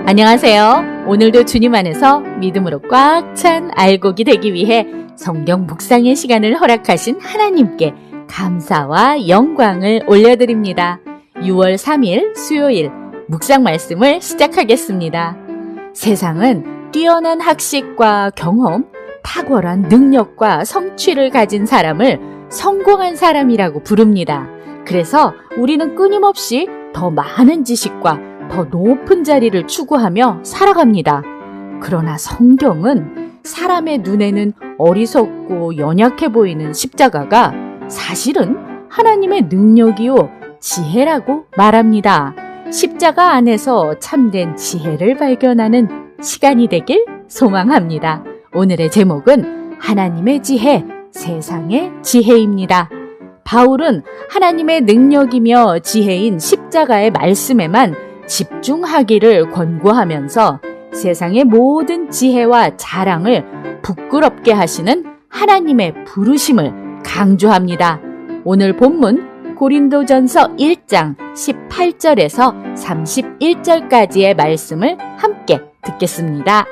안녕하세요. 오늘도 주님 안에서 믿음으로 꽉 찬 알곡이 되기 위해 성경 묵상의 시간을 허락하신 하나님께 감사와 영광을 올려드립니다. 6월 3일 수요일 묵상 말씀을 시작하겠습니다. 세상은 뛰어난 학식과 경험, 탁월한 능력과 성취를 가진 사람을 성공한 사람이라고 부릅니다. 그래서 우리는 끊임없이 더 많은 지식과 더 높은 자리를 추구하며 살아갑니다. 그러나 성경은 사람의 눈에는 어리석고 연약해 보이는 십자가가 사실은 하나님의 능력이요 지혜라고 말합니다. 십자가 안에서 참된 지혜를 발견하는 시간이 되길 소망합니다. 오늘의 제목은 하나님의 지혜, 세상의 지혜입니다. 바울은 하나님의 능력이며 지혜인 십자가의 말씀에만 집중하기를 권고하면서 세상의 모든 지혜와 자랑을 부끄럽게 하시는 하나님의 부르심을 강조합니다. 오늘 본문 고린도전서 1장 18절에서 31절까지의 말씀을 함께 듣겠습니다.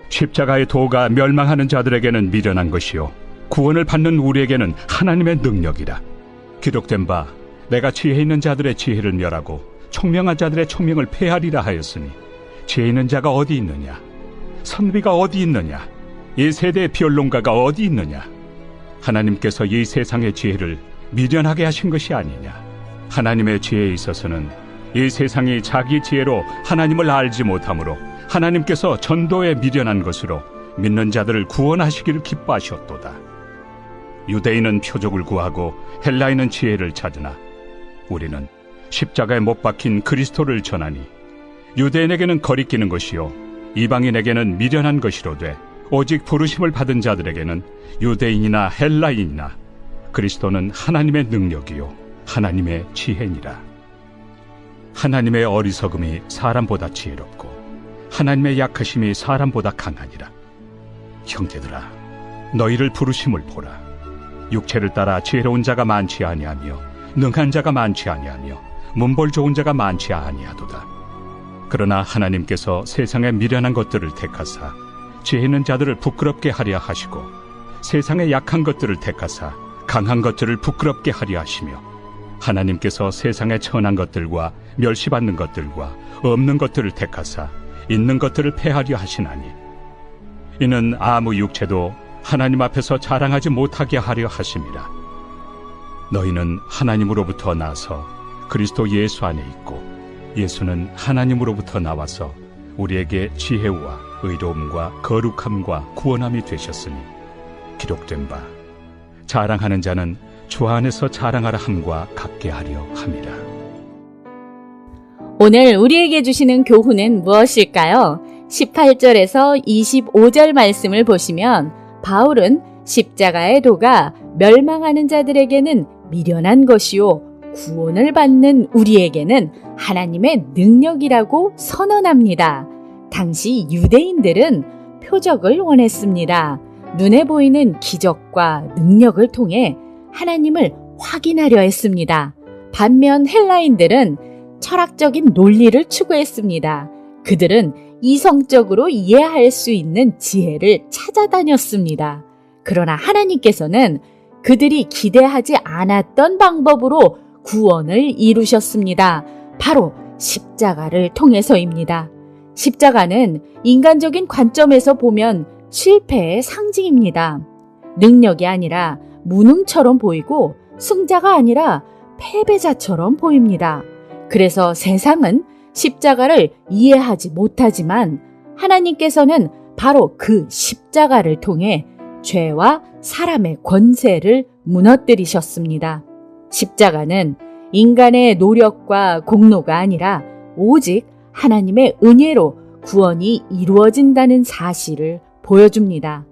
십자가의 도가 멸망하는 자들에게는 미련한 것이요 구원을 받는 우리에게는 하나님의 능력이라. 기록된 바 내가 지혜 있는 자들의 지혜를 멸하고 총명한 자들의 총명을 폐하리라 하였으니 지혜 있는 자가 어디 있느냐? 선비가 어디 있느냐? 이 세대의 변론가가 어디 있느냐? 하나님께서 이 세상의 지혜를 미련하게 하신 것이 아니냐? 하나님의 지혜에 있어서는 이 세상이 자기 지혜로 하나님을 알지 못하므로 하나님께서 전도에 미련한 것으로 믿는 자들을 구원하시기를 기뻐하셨도다. 유대인은 표적을 구하고 헬라인은 지혜를 찾으나 우리는 십자가에 못 박힌 그리스도를 전하니 유대인에게는 거리끼는 것이요 이방인에게는 미련한 것이로되 오직 부르심을 받은 자들에게는 유대인이나 헬라인이나 그리스도는 하나님의 능력이요 하나님의 지혜니라. 하나님의 어리석음이 사람보다 지혜롭고 하나님의 약하심이 사람보다 강하니라. 형제들아, 너희를 부르심을 보라. 육체를 따라 지혜로운 자가 많지 아니하며 능한 자가 많지 아니하며 문벌 좋은 자가 많지 아니하도다. 그러나 하나님께서 세상의 미련한 것들을 택하사 지혜 있는 자들을 부끄럽게 하려 하시고 세상의 약한 것들을 택하사 강한 것들을 부끄럽게 하려 하시며 하나님께서 세상의 천한 것들과 멸시받는 것들과 없는 것들을 택하사 있는 것들을 폐하려 하시나니 이는 아무 육체도 하나님 앞에서 자랑하지 못하게 하려 하심이라. 너희는 하나님으로부터 나서 그리스도 예수 안에 있고 예수는 하나님으로부터 나와서 우리에게 지혜와 의로움과 거룩함과 구원함이 되셨으니 기록된 바 자랑하는 자는 주 안에서 자랑하라 함과 같게 하려 함이라. 오늘 우리에게 주시는 교훈은 무엇일까요? 18절에서 25절 말씀을 보시면 바울은 십자가의 도가 멸망하는 자들에게는 미련한 것이요 구원을 받는 우리에게는 하나님의 능력이라고 선언합니다. 당시 유대인들은 표적을 원했습니다. 눈에 보이는 기적과 능력을 통해 하나님을 확인하려 했습니다. 반면 헬라인들은 철학적인 논리를 추구했습니다. 그들은 이성적으로 이해할 수 있는 지혜를 찾아다녔습니다. 그러나 하나님께서는 그들이 기대하지 않았던 방법으로 구원을 이루셨습니다. 바로 십자가를 통해서입니다. 십자가는 인간적인 관점에서 보면 실패의 상징입니다. 능력이 아니라 무능처럼 보이고 승자가 아니라 패배자처럼 보입니다. 그래서 세상은 십자가를 이해하지 못하지만 하나님께서는 바로 그 십자가를 통해 죄와 사람의 권세를 무너뜨리셨습니다. 십자가는 인간의 노력과 공로가 아니라 오직 하나님의 은혜로 구원이 이루어진다는 사실을 보여줍니다.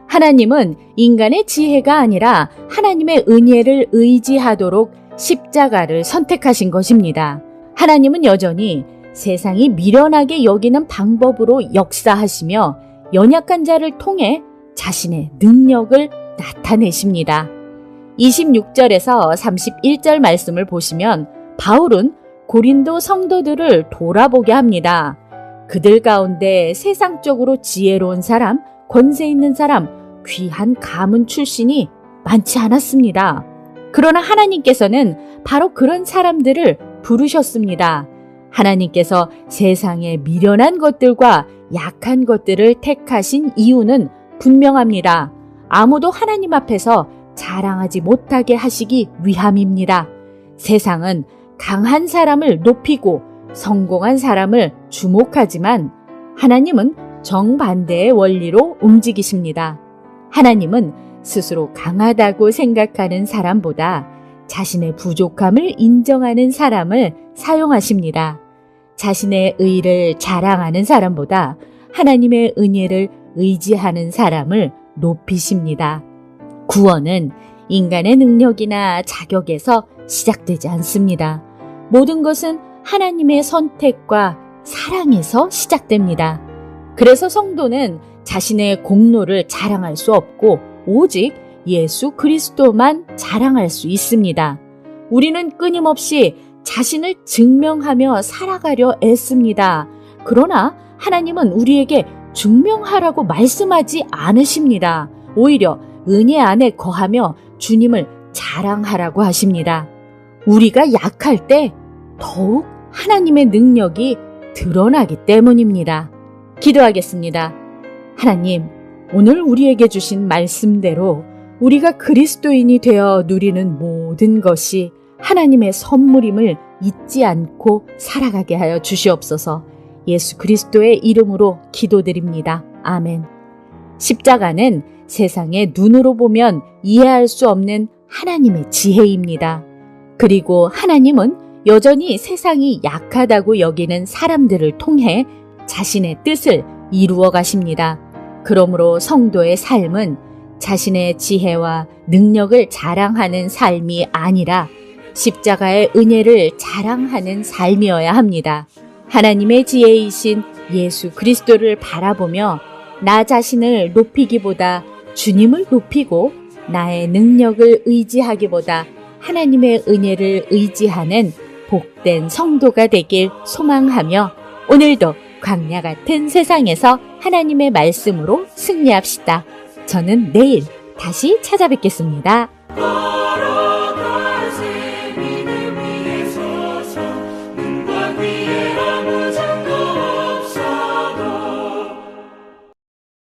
하나님은 인간의 지혜가 아니라 하나님의 은혜를 의지하도록 십자가를 선택하신 것입니다. 하나님은 여전히 세상이 미련하게 여기는 방법으로 역사하시며 연약한 자를 통해 자신의 능력을 나타내십니다. 26절에서 31절 말씀을 보시면 바울은 고린도 성도들을 돌아보게 합니다. 그들 가운데 세상적으로 지혜로운 사람, 권세 있는 사람, 귀한 가문 출신이 많지 않았습니다. 그러나 하나님께서는 바로 그런 사람들을 부르셨습니다. 하나님께서 세상의 미련한 것들과 약한 것들을 택하신 이유는 분명합니다. 아무도 하나님 앞에서 자랑하지 못하게 하시기 위함입니다. 세상은 강한 사람을 높이고 성공한 사람을 주목하지만 하나님은 정반대의 원리로 움직이십니다. 하나님은 스스로 강하다고 생각하는 사람보다 자신의 부족함을 인정하는 사람을 사용하십니다. 자신의 의를 자랑하는 사람보다 하나님의 은혜를 의지하는 사람을 높이십니다. 구원은 인간의 능력이나 자격에서 시작되지 않습니다. 모든 것은 하나님의 선택과 사랑에서 시작됩니다. 그래서 성도는 자신의 공로를 자랑할 수 없고 오직 예수 그리스도만 자랑할 수 있습니다. 우리는 끊임없이 자신을 증명하며 살아가려 애씁니다. 그러나 하나님은 우리에게 증명하라고 말씀하지 않으십니다. 오히려 은혜 안에 거하며 주님을 자랑하라고 하십니다. 우리가 약할 때 더욱 하나님의 능력이 드러나기 때문입니다. 기도하겠습니다. 하나님, 오늘 우리에게 주신 말씀대로 우리가 그리스도인이 되어 누리는 모든 것이 하나님의 선물임을 잊지 않고 살아가게 하여 주시옵소서. 예수 그리스도의 이름으로 기도드립니다. 아멘. 십자가는 세상의 눈으로 보면 이해할 수 없는 하나님의 지혜입니다. 그리고 하나님은 여전히 세상이 약하다고 여기는 사람들을 통해 자신의 뜻을 이루어 가십니다. 그러므로 성도의 삶은 자신의 지혜와 능력을 자랑하는 삶이 아니라 십자가의 은혜를 자랑하는 삶이어야 합니다. 하나님의 지혜이신 예수 그리스도를 바라보며 나 자신을 높이기보다 주님을 높이고 나의 능력을 의지하기보다 하나님의 은혜를 의지하는 복된 성도가 되길 소망하며 오늘도 광야 같은 세상에서 하나님의 말씀으로 승리합시다. 저는 내일 다시 찾아뵙겠습니다.